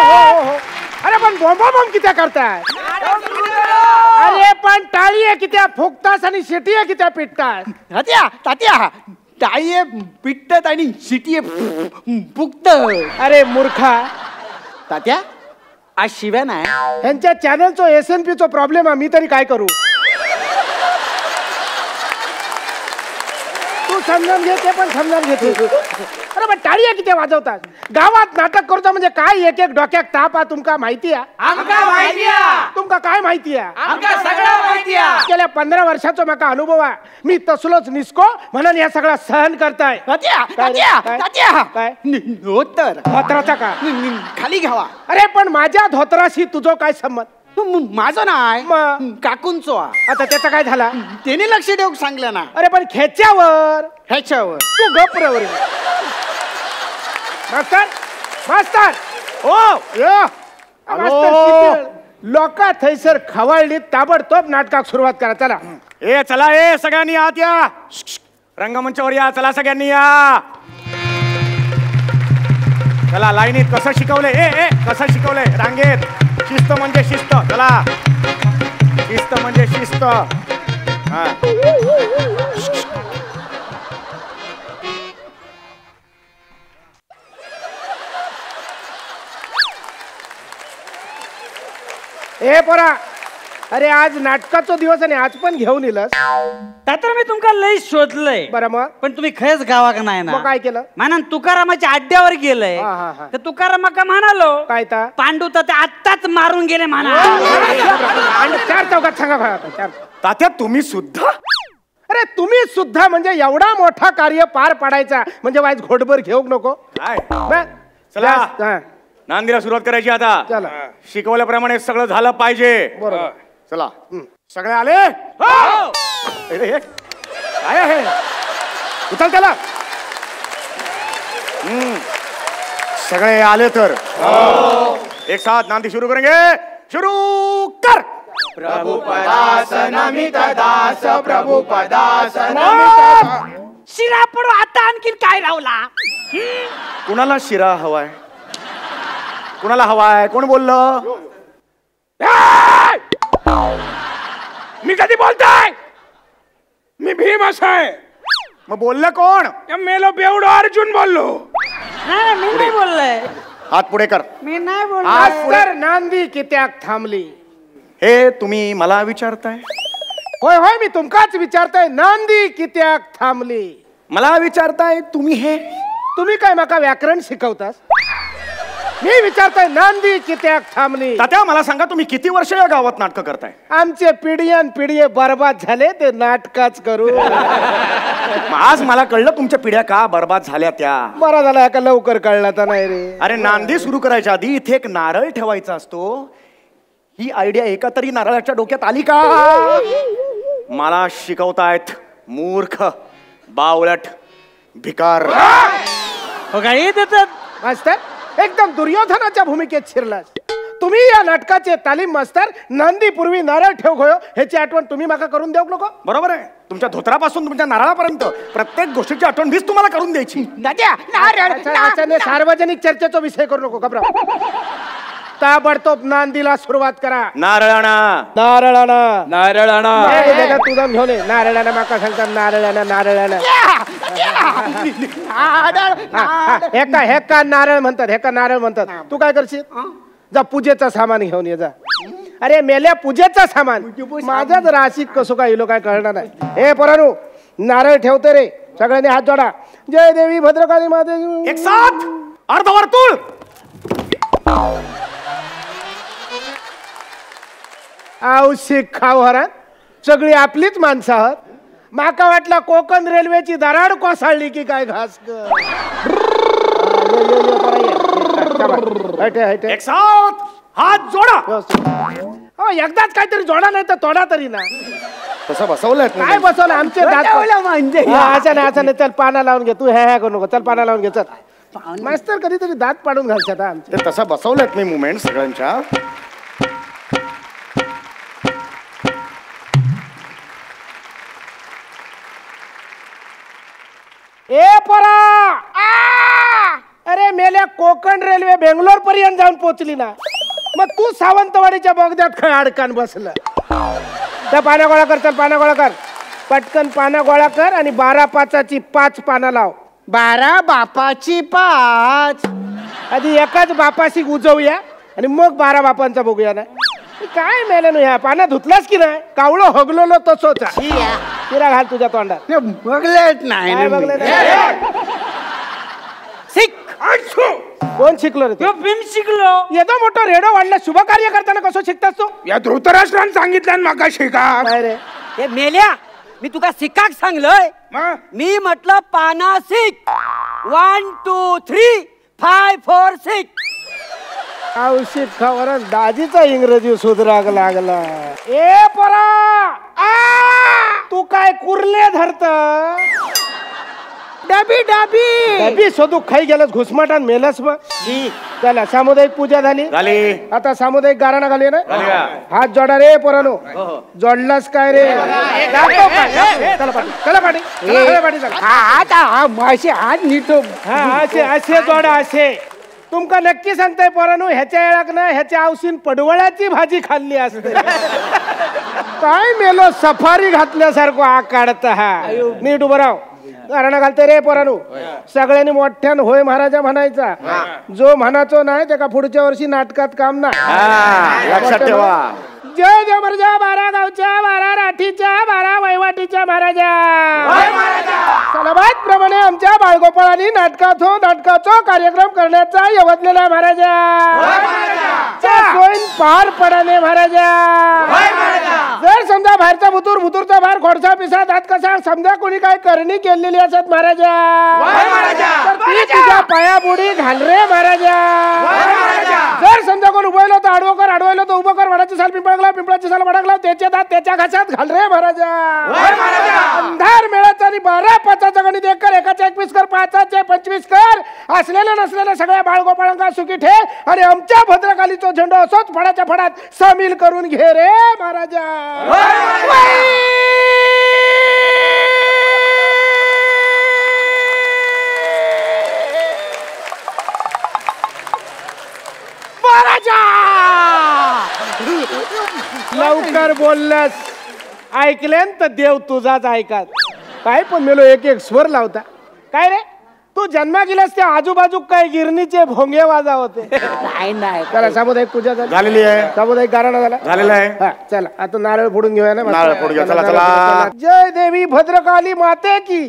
Speaker 6: अरे पण बॉम्ब कित्या करताय? अरे पण टाळी आहे कित्या फुकतास आणि शिटी आहे कित्या पिटतास?
Speaker 2: तात्या टाळी पिटत आणि शिटी फुकत.
Speaker 6: अरे मूर्खा,
Speaker 2: तात्या आज शिव्या नाही.
Speaker 6: ह्यांच्या चॅनलचो SNP चो प्रॉब्लेम आहे. मी तरी काय करू? तू समजून घे, ते पण समजून घेते. अरे पण टाळी आहे किती वाजवतात? गावात नाटक करतो म्हणजे काय एक एक डोक्यात ताप आहे. तुमका माहिती आहे? तुमका काय माहिती आहे? गेल्या 15 वर्षाचा माका अनुभव आहे. मी तसलोच निसको म्हणून या सगळा सहन करताय. काय धोत्राचा का
Speaker 2: खाली घ्यावा.
Speaker 6: अरे पण माझ्या धोत्राशी तुझं काय संबंध?
Speaker 2: माझं नाही काकूंचो.
Speaker 6: आता त्याचा काय झाला?
Speaker 2: त्याने लक्ष देऊ सांगलं ना.
Speaker 6: अरे पण ह्याच्यावर
Speaker 2: तू
Speaker 6: गप्र. मास्तर मास्तर लोक थैसर खवळली. ताबडतोब नाटकात सुरुवात करा. चला
Speaker 5: चला सगळ्यांनी आत या. रंगमंचावर या. चला सगळ्यांनी या. चला लाईनीत. कसं शिकवलंय? कसं शिकवलंय? रांगेत. शिस्त म्हणजे शिस्त. चला शिस्त म्हणजे शिस्त.
Speaker 6: ए पोरा, अरे आज नाटकाचा दिवस आणि आज पण घेऊन येलस.
Speaker 3: तर मी तुमका लय शोधलंय.
Speaker 6: बरं मग
Speaker 3: पण तुम्ही खयच गावा का नाही ना.
Speaker 6: मग काय केलं?
Speaker 3: म्हणा तुकारामाच्या अड्ड्यावर गेलंय. तर तुकाराम का म्हणालो
Speaker 6: काय ता
Speaker 3: पांडू तर ते आत्ताच मारून गेले म्हणा.
Speaker 6: चार चौकात सांगा चार.
Speaker 5: तात्या तुम्ही सुद्धा?
Speaker 6: अरे तुम्ही सुद्धा म्हणजे एवढा मोठा कार्य पार पाडायचा म्हणजे वाईज घोटभर घेऊ नको.
Speaker 5: काय चला नांदीला सुरुवात करायची आता.
Speaker 6: चला.
Speaker 5: शिकवल्याप्रमाणे सगळं झालं पाहिजे.
Speaker 6: बरोबर.
Speaker 5: चला सगळे आले. अरे, काय आहे?
Speaker 6: उचल त्याला.
Speaker 5: सगळे आले तर एक साथ नांदी शुरू करेंगे. शुरू कर.
Speaker 2: प्रभु पदासन अमित दास प्रभु पदासन
Speaker 3: शिरा पडू आता आणखीन काय रावला.
Speaker 5: कुणाला शिरा हवाय? कुणाला हवाय? कोण बोललं?
Speaker 6: मी कधी बोलताय? मी भीम असाय.
Speaker 5: मग बोललं कोण?
Speaker 6: मेलो बेवडो अर्जुन बोललो.
Speaker 3: नाही मी नाही बोललोय.
Speaker 5: हात पुढे कर.
Speaker 3: मी नाही बोललो.
Speaker 6: आज नांदी कित्याक थांबली?
Speaker 5: हे तुम्ही मला विचारताय?
Speaker 6: होय होय मी तुमकाच विचारताय. नांदी कित्याक थांबली?
Speaker 5: मला विचारताय तुम्ही? हे
Speaker 6: तुम्ही काय माका व्याकरण शिकवतास? मी विचारताय नांदी कित्याक थांबली?
Speaker 5: तात्या मला सांगा तुम्ही किती वर्ष या गावात नाटकं करताय?
Speaker 6: आमचे पिढीयान पिढी बर्बाद झाले ते नाटकाच करू.
Speaker 5: आज मला कळलं तुमच्या पिढ्या का बर्बाद झाल्या त्या.
Speaker 6: बरा झाला का लवकर कळला तर नाही रे.
Speaker 5: अरे नांदी सुरू करायच्या आधी इथे एक नारळ ठेवायचा असतो. ही आयडिया एका तरी नारळाच्या डोक्यात आली का? मला शिकवतायत मूर्ख, बावळट, भिकार.
Speaker 6: मास्तर एकदम दुर्योधनाच्या भूमिकेत शिरलास. तुम्ही या नाटकाचे तालीम मास्तर. नांदी पूर्वी नारळ ठेव गयो ह्याची आठवण तुम्ही माका करून देऊ नको.
Speaker 5: बरोबर आहे. तुमच्या धोत्रापासून तुमच्या नारळापर्यंत प्रत्येक गोष्टीची आठवण मीच तुम्हाला करून द्यायची.
Speaker 6: सार्वजनिक चर्चेचा विषय करू नको. घबरा. ताबडतोब नांदीला सुरुवात करा.
Speaker 5: नारळाणा
Speaker 6: नारळाणा
Speaker 3: नारळाणा
Speaker 6: तुझा घेऊन ये. नारळाणा माका सांगतात नारळाणा नारळाणा. हे का नारळ म्हणतात. हे का नारळ म्हणतात. तू काय करशील? जा पूजेचं सामान घेऊन ये जा. अरे मेल्या पूजेचं सामान. माझा जर आशिक कसो काय इलो काय कळणार नाही. हे पोरांनो नारळ ठेवते रे. सगळ्यांनी हात जोडा. जय देवी भद्रकाली माते.
Speaker 5: एक साथ अर्धवर्तुळ.
Speaker 6: औशिक खाव हरात सगळी आपलीच माणसं आहात. माका वाटला कोकण रेल्वेची दराड कोसळली की काय घास.
Speaker 5: एक साथ हात जोडा.
Speaker 6: हो एकदाच काहीतरी जोडा नाही तर तोडा तरी ना.
Speaker 5: तसं बसवलंय
Speaker 6: काय बसवलं आमचे दात असं नाही. चल पाना लावून घे. तू हे करू नको. चल पाना लावून घे. चल मास्तर कधीतरी दात पाडून घालतात आमचे.
Speaker 5: ते तसं बसवलंय मी मुवमेंट सगळ्यांच्या.
Speaker 6: ए पोरा. अरे मेल्या कोकण रेल्वे बेंगलोर पर्यंत जाऊन पोहोचली ना. मग तू सावंतवाडीच्या बोगद्यात खळ अडकान बसलं. त्या पाना गोळा कर. चल पाना गोळा कर. पटकन पाना गोळा कर आणि 12/5ची 5 पाना लाव.
Speaker 2: 12 बापाची 5.
Speaker 6: आधी एकाच बापाशी उजवूया आणि मग 12 बापांचा बघूया ना. काय मेल्यानं ह्या पाना धुतलास की नाही? कावळं हगलो तसोच. शिरा घाल तुझ्या तोंडात.
Speaker 2: बघलेच नाही.
Speaker 6: कोण शिकलो रे?
Speaker 3: भीम शिकलो.
Speaker 6: येतो मोठं रेडो वाढला. शुभ कार्य करताना कसं शिकतास तू?
Speaker 2: या धृतराष्ट्रानं सांगितलं माका शिका.
Speaker 6: काय रे?
Speaker 3: हे मेल्या मी तुका शिकाक सांगलोय. मी म्हटलं पाना शिक. 1 2 3 5 4 6.
Speaker 6: औषध खबर दाजीचा इंग्रजी सुधराग लागला. ए पोरा तू काय कुर्ले धरत? डबी शोधू खाई गेलास घुसमाटान मेलास. मग चला सामुदायिक पूजा झाली. आता सामुदायिक गाराणा घालूया ना. हात जोडा रे पोरानो. जोडलास काय रे? चला पाठी. हात नीट. असे जोडा. असे तुमका नक्की सांगताय पोरानो ह्याच्या येळाक ना ह्याच्या औषध पडवळाची भाजी खाल्ली असते. काय मेलो सफारी घातल्यासारखं आग काढत हा नीट उभं राव कारण घालते रे पोरानू सगळ्यांनी मोठ्यान होय महाराजा म्हणायचा जो म्हणाचो नाही त्याका पुढच्या वर्षी नाटकात काम नाही
Speaker 5: लक्षात ठेवा
Speaker 6: जय जबरजा 12 गावच्या 12 राठीच्या 12 वैवाटीच्या महाराजा सलबाद प्रमाणे आमच्या बाळगोपाळांनी नाटकाचो कार्यक्रम करण्याचा यवतलेला महाराजा सोयीन पार पडाने महाराजा जर समजा बाहेरचा भुतूरचा बाहेर खोडसा पिसा दात कसा समजा कोणी काय करणी केलेली असत महाराजा तर ती तुझ्या पाया बुडी घाल रे महाराजा जर समजा कोण उभयलो तर आडवयलो तर उभं कर वडाची साल पिंपळाची साल वडकला त्याच्या दात त्याच्या घासात घाल रे महाराजा अंधार मेळाचा आणि 12 5चा गणित 1 कर 1चा 21 कर 5चे 25 कर असलेल्या नसलेल्या सगळ्या बाळगोपाळांका सुखी ठे आणि आमच्या भद्रकालीचा झेंडा असोच फडाच्या फडात सामील करून घे रे महाराजा लवकर बोललास ऐकलेन तर देव तुझाच ऐकात काय पण मेलो एक स्वर लावता काय रे तू जन्मा गेलास त्या आजूबाजू काय गिरणीचे भोंगे वाजा होते नाही चला सामुदायिक पूजा
Speaker 5: झालेली आहे
Speaker 6: सामुदायिक गाराणा झालेला
Speaker 5: आहे
Speaker 6: चला आता नारळ फोडून घेऊया ना
Speaker 5: नारळ फोडून घ्या चला
Speaker 6: जय देवी भद्रकाली माते की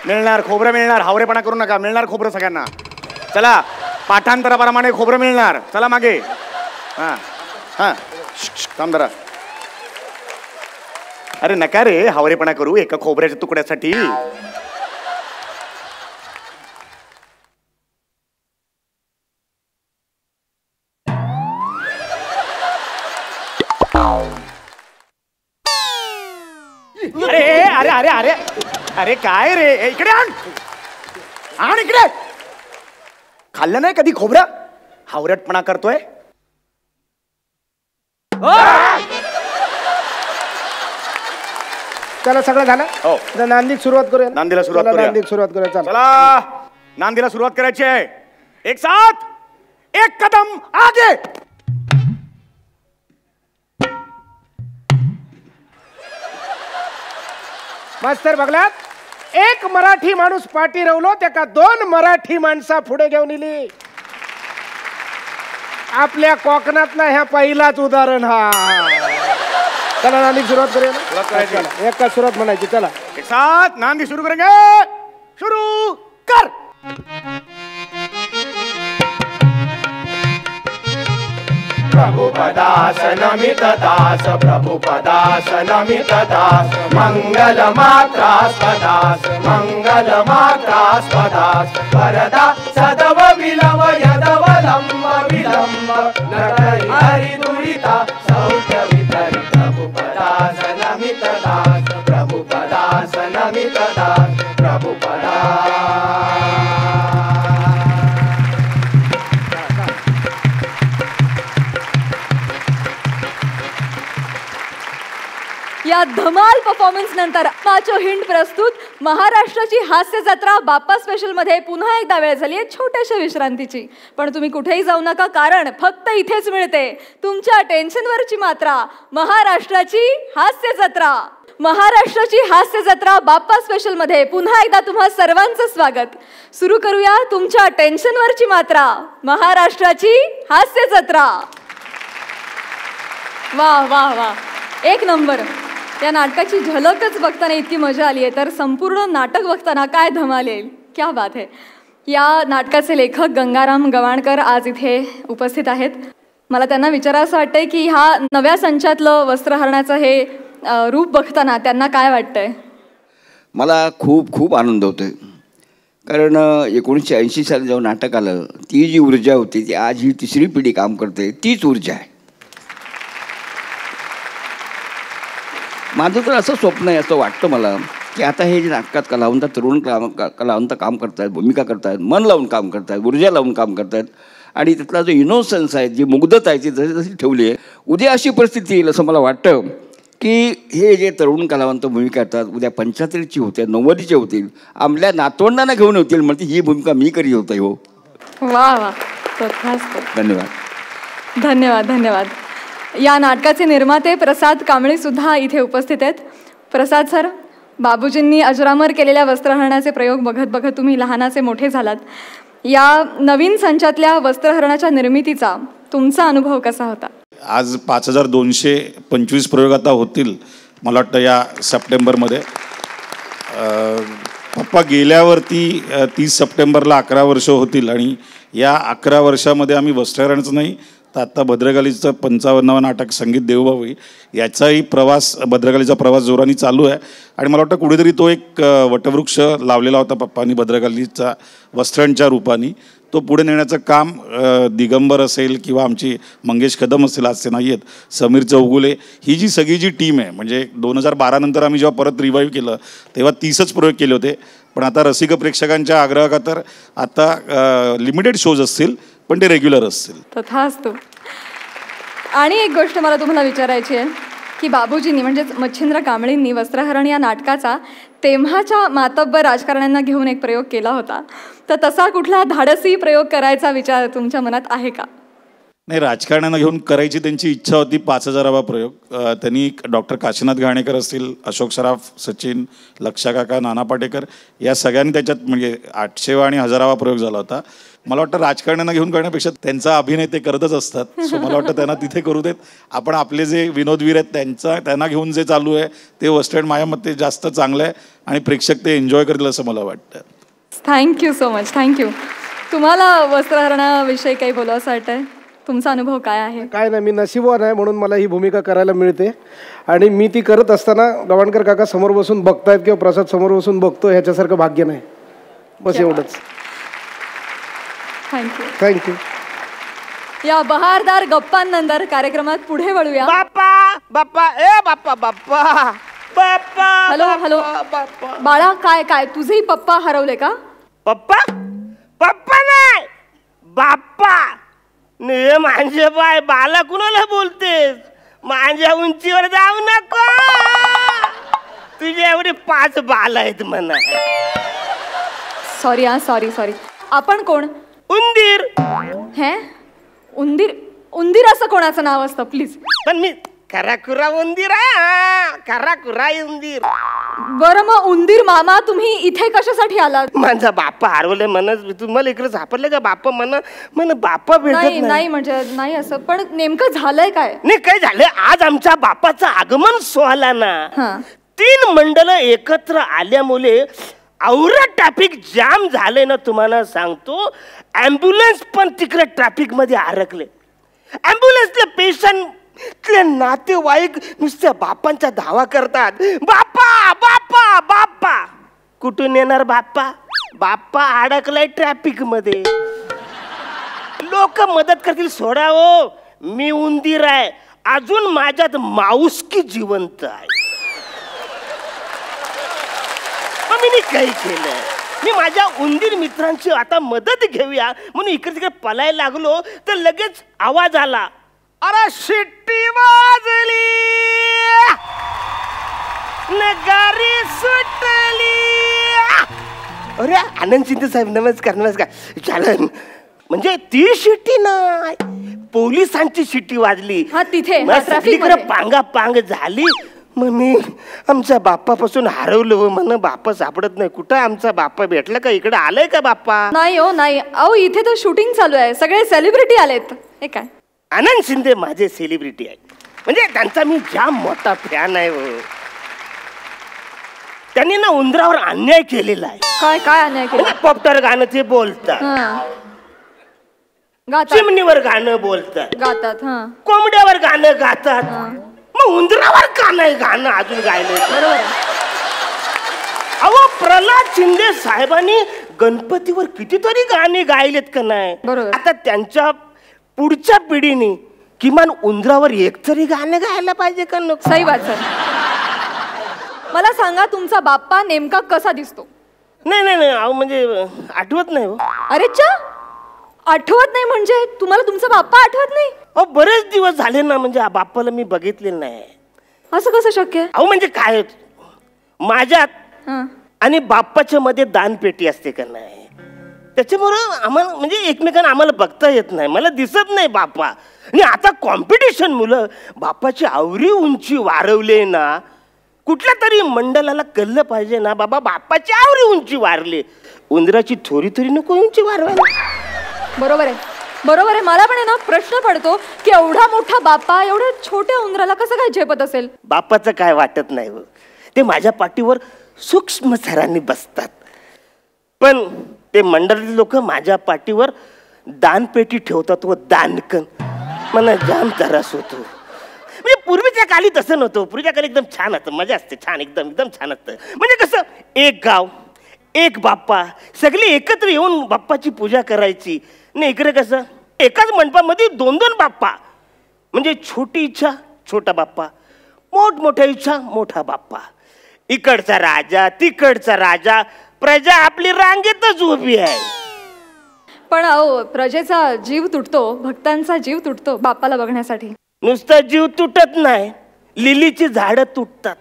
Speaker 5: मिळणार खोबरं मिळणार हावरेपणा करू नका मिळणार खोबरं सगळ्यांना चला पाठांतराप्रमाणे खोबरं मिळणार चला मागे हा हा थांब जरा अरे नका रे हावरेपणा करू एका खोबऱ्याच्या तुकड्यासाठी अरे अरे अरे अरे अरे काय रे इकडे आण इकडे खाल्लं नाही कधी खोबरं हावरटपणा करतोय
Speaker 6: चला सगळं झालं
Speaker 5: हो
Speaker 6: नांदीक सुरुवात करूया
Speaker 5: नांदीला सुरुवात करूया चला नांदीला सुरुवात करायची आहे एक साथ एक कदम आगे
Speaker 6: मास्तर बघलात एक मराठी माणूस पाठी रवलो त्याका 2 मराठी माणसा पुढे घेऊन इली आपल्या कोकणातला ह्या पहिलाच उदाहरण हा चला नांदी सुरुवात करूया ना एक का सुरुवात म्हणायची चला
Speaker 5: एक साथ नांदी शुरू करेंगे शुरू कर
Speaker 2: प्रभुपदास नमित दास प्रभुपदास नमित दास मंगल मात्रास्पदास वरदा सदव विलव यदव लंब विलंब नटरि हरि दुरिता सौख्य वितरि प्रभुपदास नमित दास प्रभुपदास नमित दास प्रभुपदास
Speaker 1: या धमाल परफॉर्मन्स नंतर पाचो हिंट प्रस्तुत महाराष्ट्राची हास्य जत्रा बाप्पा स्पेशल मध्ये पुन्हा एकदा वेळ झाली आहे छोट्याशा विश्रांतीची पण तुम्ही कुठेही जाऊ नका कारण फक्त इथेच मिळते तुमच्या टेन्शनवरची मात्रा महाराष्ट्राची हास्य जत्रा महाराष्ट्राची हास्य जत्रा बाप्पा स्पेशल मध्ये पुन्हा एकदा तुम्हा सर्वांचं स्वागत सुरू करूया तुमच्या टेन्शनवरची मात्रा महाराष्ट्राची हास्य जत्रा वाह वाह वाह एक नंबर या नाटकाची झलकच बघताना इतकी मजा आली आहे तर संपूर्ण नाटक बघताना काय धमाल येईल क्या बात आहे या नाटकाचे लेखक गंगाराम गवाणकर आज इथे उपस्थित आहेत मला त्यांना विचारायचं वाटतंय की ह्या नव्या संचातलं वस्त्रहरणाचं हे रूप बघताना त्यांना काय वाटतंय
Speaker 7: मला खूप खूप आनंद होतोय कारण 1980 साली जेव्हा नाटक आलं ती जी ऊर्जा होती ती आज ही तिसरी पिढी काम करते तीच ऊर्जा आहे माझं तर असं स्वप्न आहे असं वाटतं मला की आता हे जे नाटकात कलावंत तरुण कलावंत काम करत आहेत भूमिका करत आहेत मन लावून काम करत आहेत ऊर्जा लावून काम करत आहेत आणि त्यातला जो इनोसन्स आहे जी मुग्धता आहे ती जशी जशी ठेवली आहे उद्या अशी परिस्थिती येईल असं मला वाटतं की हे जे तरुण कलावंत भूमिका करतात उद्या 75ची होते 90ची होतील आपल्या नातवंडांना घेऊन होतील म्हणजे ही भूमिका मी करी होते हो
Speaker 1: वा वा
Speaker 7: धन्यवाद
Speaker 1: धन्यवाद धन्यवाद या नाटकाचे निर्माते प्रसाद कांबळे सुद्धा इथे उपस्थित आहेत. प्रसाद सर, बाबूजींनी अजरामर केलेल्या वस्त्रहरणाचे प्रयोग बघत बघत तुम्ही लहानाचे मोठे झालात. या नवीन संचातल्या वस्त्रहरणाच्या निर्मितीचा तुमचा अनुभव कसा होता?
Speaker 8: आज 5225 प्रयोग आता होतील मला वाटतं या सप्टेंबरमध्ये. पप्पा गेल्यावरती 30 सप्टेंबरला 11 वर्ष होतील आणि या 11 वर्षामध्ये आम्ही वस्त्रहरणच नाही तर आत्ता भद्रकालीचं 55वं नाटक संगीत देवभावी याचाही प्रवास, भद्रकालीचा प्रवास जोराने चालू आहे. आणि मला वाटतं कुठेतरी तो एक वटवृक्ष लावलेला होता पप्पांनी भद्रकालीचा वस्त्रांच्या रूपाने, तो पुढे नेण्याचं काम दिगंबर असेल किंवा आमची मंगेश कदम असेल, आज ते नाही आहेत, समीर चौगुले, ही जी सगळी जी टीम आहे, म्हणजे 2012 नंतर आम्ही जेव्हा परत रिवाईव्ह केलं तेव्हा 30च प्रयोग केले होते. पण आता रसिक प्रेक्षकांच्या आग्रहाखातर आता लिमिटेड शोज असतील पण ते रेग्युलर असतील.
Speaker 1: तथास्तु. आणि एक गोष्ट मला तुम्हाला विचारायची आहे की बाबूजींनी म्हणजेच मच्छिंद्र कांबळेंनी वस्त्रहरण या नाटकाचा तेव्हाच्या मातब्बर राजकारण्यांना घेऊन एक प्रयोग केला होता, तर तसा कुठला धाडसी प्रयोग करायचा विचार तुमच्या मनात आहे का?
Speaker 8: नाही, राजकारण्यांना घेऊन करायची त्यांची इच्छा होती. 5000वा प्रयोग त्यांनी डॉक्टर काशीनाथ घाणेकर असतील, अशोक सराफ, सचिन, लक्षा काका, नाना पाटेकर या सगळ्यांनी त्याच्यात म्हणजे 800वा आणि 1000वा प्रयोग झाला होता. मला वाटतं राजकारण्यांना घेऊन करण्यापेक्षा त्यांचा अभिनय ते करतच असतात. सो मला वाटतं त्यांना तिथे करू देत. आपण आपले जे विनोदवीर आहेत त्यांना घेऊन जे चालू आहे ते वेस्टर्न माझ्या मते जास्त चांगलं आहे आणि प्रेक्षक ते एन्जॉय करतील असं मला वाटतं.
Speaker 1: Thank you so much. थँक्यू. तुम्हाला वस्त्रहरणाविषयी काही बोलावंसं वाटतंय? तुमचा अनुभव काय आहे?
Speaker 6: काय नाही, मी नशीबवान आहे म्हणून मला ही भूमिका करायला मिळते. आणि मी ती करत असताना गवाणकर काका समोर बसून बघतायत किंवा प्रसाद समोर बसून बघतो ह्याच्यासारखं भाग्य नाही. बस एवढंच.
Speaker 1: थँक्यू.
Speaker 6: थँक्यू.
Speaker 1: या बहारदार गप्पांनंतर कार्यक्रमात पुढे वळूया.
Speaker 6: बाप्पा बाप्पा ए बाप्पा बाप्पा बाप्पा.
Speaker 1: हॅलो हॅलो बाळा, काय काय तुझेही पप्पा हरवले का?
Speaker 6: पप्पा पप्पा नाही बाप्पा. ने माझे बाय बाला कुणाला बोलतेस? माझ्या उंचीवर जाऊ नको. तुझे एवढे 5 बाल आहेत म्हणा.
Speaker 1: Sorry sorry sorry. आपण कोण?
Speaker 6: उंदीर.
Speaker 1: हे उंदीर? उंदीर असं कोणाचं नाव असतं प्लीज?
Speaker 6: पण मी खराखुरा उंदीर आहे. खराखुरा उंदीर.
Speaker 1: बरं मग उंदीर मामा तुम्ही इथे कशासाठी आलात?
Speaker 6: माझा बाप्पा हरवले म्हणत तुम्हाला इकडे सापडले का बाप्पा? म्हण बाप्पा भेटत
Speaker 1: नाही म्हणजे नाही असं, पण नेमकं झालंय काय?
Speaker 6: नाही काय झालंय, आज आमच्या बाप्पाचं आगमन सोहळा ना. 3 मंडळ एकत्र आल्यामुळे औरा ट्रॅफिक जाम झाले ना. तुम्हाला सांगतो, ॲम्ब्युलन्स पण तिकडे ट्रॅफिक मध्ये अडकले. ॲम्ब्युलन्सले पेशंट नातेवाईक नुसत्या बाप्पांच्या धावा करतात. बाप्पा बाप्पा बाप्पा. कुठून येणार बाप्पा? बाप्पा अडकलाय ट्रॅफिक मध्ये. लोक मदत करतील. सोडा हो, मी उंदीर आहे, अजून माझ्यात माऊसकी जिवंत आहे. मी काही केलं, मी माझ्या उंदीर मित्रांची आता मदत घेऊया म्हणून इकडे तिकडे पलायला लागलो तर लगेच आवाज आला. अरे शिट्टी वाजली, नगारी सुटली. अरे आनंद शिंदे साहेब नमस्कार. नमस्कार. चालन म्हणजे ती शिट्टी नाही, पोलिसांची शिट्टी वाजली.
Speaker 1: तिथे
Speaker 6: पांगा पांग झाली. मग मी आमच्या बाप्पापासून हरवलो. म्हण बाप्पा सापडत नाही. कुठं आमचा बाप्पा? भेटला का? इकडे आलाय का बाप्पा?
Speaker 1: नाही हो नाही. अहो इथे तर शूटिंग चालू आहे, सगळे सेलिब्रिटी आलेत. हे काय?
Speaker 6: आनंद शिंदे माझे सेलिब्रिटी आहे, म्हणजे त्यांचा मी जाम मोठा फॅन आहे. त्यांनी ना उंदरावर अन्याय केलेला आहे.
Speaker 1: काय काय अन्याय केला?
Speaker 6: पॉप्टर गाणं ते बोलतात, चिमणीवर गाणं बोलतात,
Speaker 1: गातात,
Speaker 6: कोंबड्यावर गाणं गातात. मग उंदरावर का नाही गाणं अजून गायलं?
Speaker 1: बरोबर.
Speaker 6: अहो प्रल्हाद शिंदे साहेबांनी गणपतीवर कितीतरी गाणी गायलेत का नाही?
Speaker 1: बरोबर.
Speaker 6: आता त्यांच्या पुढच्या पिढीने किमान उंदरावर एक तरी गाणं गायला पाहिजे का नको?
Speaker 1: सही बात सर. मला सांगा तुमचा बाप्पा नेमका कसा दिसतो?
Speaker 6: नाही नाही नाही, अहो म्हणजे आठवत नाही हो.
Speaker 1: अरे चा, आठवत नाही म्हणजे तुम्हाला तुमचा बाप्पा आठवत नाही?
Speaker 6: अहो बरेच दिवस झाले ना, म्हणजे बाप्पाला मी बघितलेलं नाही.
Speaker 1: असं कसं शक्य?
Speaker 6: अहो म्हणजे काय, माझ्यात आणि बाप्पाच्या मध्ये दानपेटी असते का नाही?
Speaker 9: त्याच्यामुळं आम्हाला म्हणजे एकमेकांना आम्हाला बघता येत नाही, मला दिसत नाही बाप्पा. आणि आता कॉम्पिटिशन मुलं बाप्पाची आवरी उंची वाढवले ना, कुठल्या तरी मंडळाला कळलं पाहिजे ना बाबा बाप्पाची आवरी उंची वाढली, उंदराची थोडी थोडी नको उंची वाढवायला.
Speaker 1: बरोबर आहे, बरोबर आहे. मला पण आहे ना प्रश्न पडतो की एवढा मोठा बाप्पा एवढ्या छोट्या उंदराला कसं काय झेपत असेल.
Speaker 9: बाप्पाचं काय वाटत नाही, ते माझ्या पाठीवर सूक्ष्म सरांनी बसतात, पण ते मंडळातले लोक माझ्या पाठीवर दानपेटी ठेवतात व दानकन, मला जाम त्रास होतो. म्हणजे पूर्वीच्या काळी तसं नव्हतं, पूर्वीच्या काळी एकदम छान असतं, मजा असते, छान एकदम एकदम छान असतं. म्हणजे कसं एक गाव एक बाप्पा, सगळे एकत्र येऊन बाप्पाची पूजा करायची. नाही इकडे कसं एकाच मंडपामध्ये 2-2 बाप्पा, म्हणजे छोटी इच्छा छोटा बाप्पा, मोठमोठ्या इच्छा मोठा बाप्पा, इकडचा राजा तिकडचा राजा, प्रजा आपली रांगेतच उभी आहे.
Speaker 1: पण अहो प्रजेचा जीव तुटतो, भक्तांचा जीव तुटतो बाप्पाला बघण्यासाठी.
Speaker 9: नुसता जीव तुटत नाही, लिलीची झाडं तुटतात,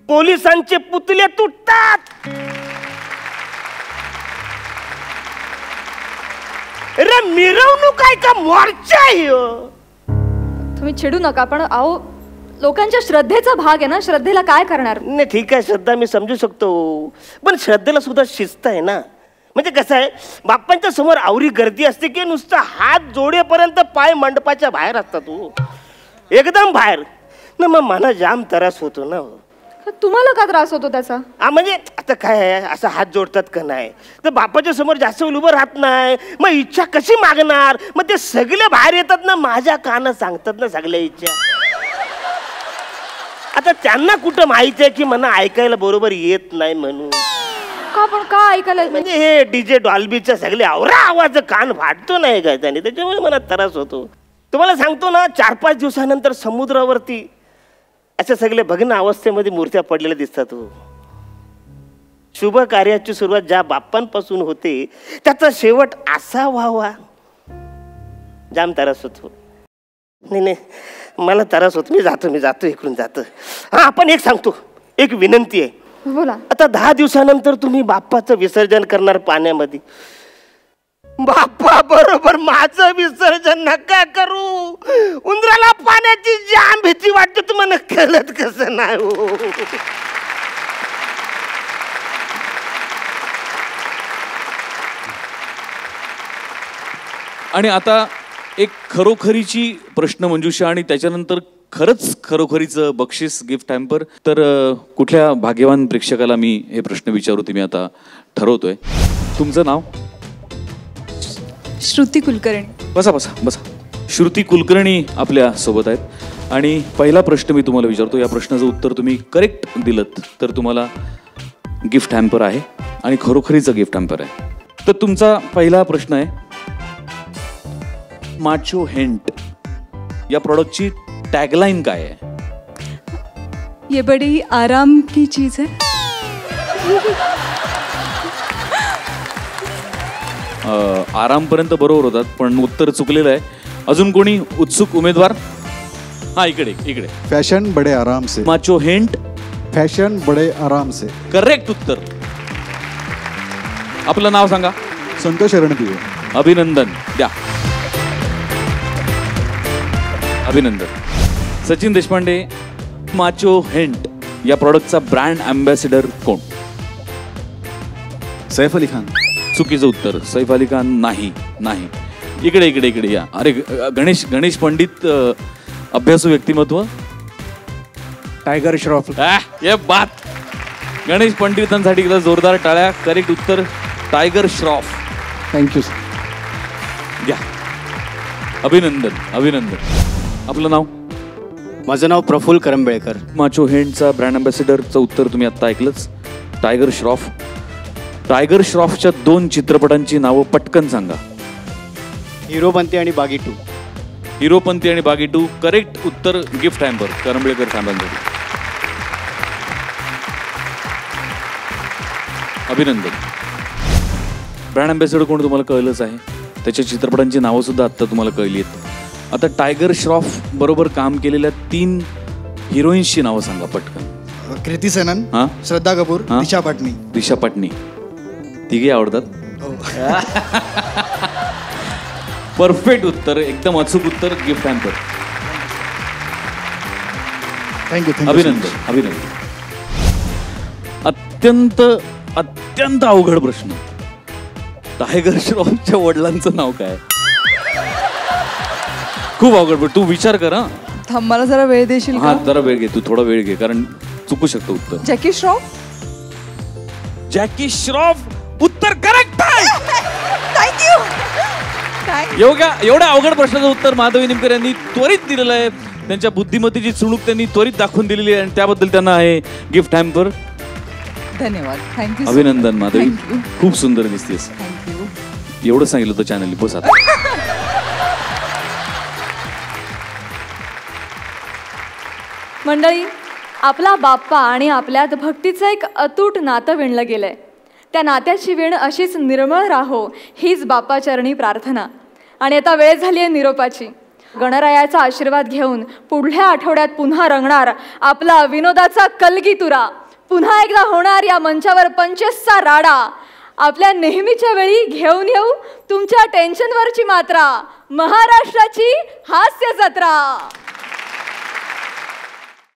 Speaker 9: पोलिसांचे पुतळे तुटतात. अरे मिरवणूक आहे का मोर्चा आहे?
Speaker 1: तुम्ही चिडू नका, पण अहो लोकांच्या श्रद्धेचा भाग आहे ना, श्रद्धेला काय करणार.
Speaker 9: नाही ठीक आहे, श्रद्धा मी समजू शकतो, पण श्रद्धेला सुद्धा शिस्त आहे ना. म्हणजे कसं आहे, बाप्पांच्या समोर आवरी गर्दी असते की नुसतं हात जोडेपर्यंत पाय मंडपाच्या बाहेर असतात, एकदम बाहेर ना, मग मला जाम त्रास होतो ना.
Speaker 1: तुम्हाला का त्रास होतो त्याचा?
Speaker 9: म्हणजे आता काय आहे, असं हात जोडतात का नाही, तर बाप्पाच्या समोर जास्त वेळ उभं राहत नाही, मग इच्छा कशी मागणार, मग ते सगळे बाहेर येतात ना, माझ्या कानात सांगतात ना सगळ्या इच्छा. आता त्यांना कुठं माहिती आहे की मला ऐकायला बरोबर येत नाही म्हणून.
Speaker 1: का पण का ऐकायला?
Speaker 9: म्हणजे हे डीजे डॉल्बीचा सगळे आवरा आवाज कान फाटतो नाही का त्याने, त्याच्यामुळे मला त्रास होतो. तुम्हाला सांगतो ना, 4-5 दिवसानंतर समुद्रावरती अशा सगळे भग्न अवस्थेमध्ये मूर्त्या पडलेल्या दिसतात. शुभ कार्याची सुरुवात ज्या बाप्पांपासून होते त्याचा शेवट असा व्हावा, जाम त्रास होतो. नाही नाही मला त्रास होतो, मी जातो इकडून जातो. हा पण एक सांगतो, एक विनंती आहे.
Speaker 1: बोला.
Speaker 9: आता 10 दिवसानंतर तुम्ही बाप्पाचं विसर्जन करणार पाण्यामध्ये, बाप्पा बरोबर माझं विसर्जन नका करू. उंदराला पाण्याची जाम भीती वाटते, तुम्हाला कळत कसं नाही हो.
Speaker 10: आणि आता एक खरोखरीची प्रश्न मंजुषा, आणि त्याच्यानंतर खरंच खरोखरीचं बक्षीस गिफ्ट हॅम्पर. तर कुठल्या भाग्यवान प्रेक्षकाला मी हे प्रश्न विचारू ते मी आता ठरवतोय. तुमचं नाव?
Speaker 11: श्रुती कुलकर्णी.
Speaker 10: बसा बसा बसा. श्रुती कुलकर्णी आपल्या सोबत आहेत. आणि पहिला प्रश्न मी तुम्हाला विचारतो, या प्रश्नाचं उत्तर तुम्ही करेक्ट दिलत तर तुम्हाला गिफ्ट हॅम्पर आहे आणि खरोखरीचं गिफ्ट हॅम्पर आहे. तर तुमचा पहिला प्रश्न आहे, माचो हेंट या प्रॉडक्टची टॅगलाईन काय आहे?
Speaker 11: ये बड़ी आराम की चीज है.
Speaker 10: आरामपर्यंत बरोबर होतात, पण उत्तर चुकलेलं आहे. अजून कोणी उत्सुक उमेदवार? हा इकडे इकडे.
Speaker 12: फॅशन बडे आराम से.
Speaker 10: माचो हेंट
Speaker 12: फॅशन बडे आराम से.
Speaker 10: करेक्ट उत्तर. आपलं नाव सांगा.
Speaker 12: संतोष रणदिवे.
Speaker 10: अभिनंदन द्या. अभिनंदन. सचिन देशपांडे, माचो हेंट या प्रॉडक्टचा ब्रँड अँबॅसिडर कोण?
Speaker 12: सैफ अली खान.
Speaker 10: चुकीचं उत्तर. सैफ अली खान नाही. नाही. इकडे इकडे इकडे या. अरे गणेश पंडित अभ्यासू व्यक्तिमत्व.
Speaker 12: टायगर श्रॉफ.
Speaker 10: ये बात. गणेश पंडितांसाठी एकदा जोरदार टाळ्या. करेक्ट उत्तर टायगर श्रॉफ.
Speaker 12: थँक्यू.
Speaker 10: घ्या. अभिनंदन अभिनंदन. आपलं नाव?
Speaker 13: माझं नाव प्रफुल्ल करंबेळकर.
Speaker 10: माचो हेंटचा ब्रँड अँबॅसिडरचं उत्तर तुम्ही आत्ता ऐकलंच, टायगर श्रॉफ. टायगर श्रॉफच्या 2 चित्रपटांची नावं पटकन सांगा.
Speaker 13: हिरोपंती आणि बागी 2.
Speaker 10: हिरोपंती आणि बागी 2 करेक्ट उत्तर. गिफ्ट हॅम्पर करंबेळकर साहेबांसाठी. अभिनंदन. ब्रँड अँबॅसिडर कोण तुम्हाला कळलंच आहे, त्याच्या चित्रपटांची नावं सुद्धा आत्ता तुम्हाला कळली आहेत. आता टायगर श्रॉफ बरोबर काम केलेल्या 3 हिरोईन्सची नावं सांगा पटकन.
Speaker 12: कृती सेनन, श्रद्धा कपूर, दिशा पाटनी.
Speaker 10: दिशा पाटनी. तिघे आवडतात. परफेक्ट उत्तर, एकदम अचूक उत्तर. Gift hamper.
Speaker 12: थँक्यू.
Speaker 10: अभिनंदन, अभिनंदन. अत्यंत अत्यंत अवघड प्रश्न. टायगर श्रॉफच्या वडिलांचं नाव काय? खूप अवघड, पण तू विचार कर. हा
Speaker 11: थांब, मला जरा वेळ देशील
Speaker 10: हा,
Speaker 11: का?
Speaker 10: जरा वेळ घे, तू थोडा वेळ घे, कारण चुकू शकतो उत्तर.
Speaker 11: जॅकी श्रॉफ.
Speaker 10: जॅकी श्रॉफ उत्तर करेक्ट आहे.
Speaker 11: थँक्यू.
Speaker 10: एवढ्या अवघड प्रश्नाचं उत्तर माधवी निमकर यांनी त्वरित दिलेलं आहे. त्यांच्या बुद्धिमत्तेची चुणूक त्यांनी त्वरित दाखवून दिलेली आहे आणि त्याबद्दल त्यांना आहे गिफ्ट हॅम्पर.
Speaker 11: धन्यवाद. थँक्यू.
Speaker 10: अभिनंदन माधवी, खूप सुंदर दिसतेस.
Speaker 11: थँक्यू.
Speaker 10: एवढं सांगितलं होतं चॅनल. बस आता.
Speaker 1: मंडळी, आपला बाप्पा आणि आपल्यात भक्तीचं एक अतूट नातं विणलं गेलंय. त्या नात्याची विण अशीच निर्मळ राहो हीच बाप्पाचरणी प्रार्थना. आणि आता वेळ झाली आहे निरोपाची. गणरायाचा आशीर्वाद घेऊन पुढल्या आठवड्यात पुन्हा रंगणार आपला विनोदाचा कलगीतुरा. पुन्हा एकदा होणार या मंचावर पंचेसचा राडा. आपल्या नेहमीच्या वेळी घेऊन येऊ तुमच्या टेन्शनवरची मात्रा. महाराष्ट्राची हास्य जत्रा.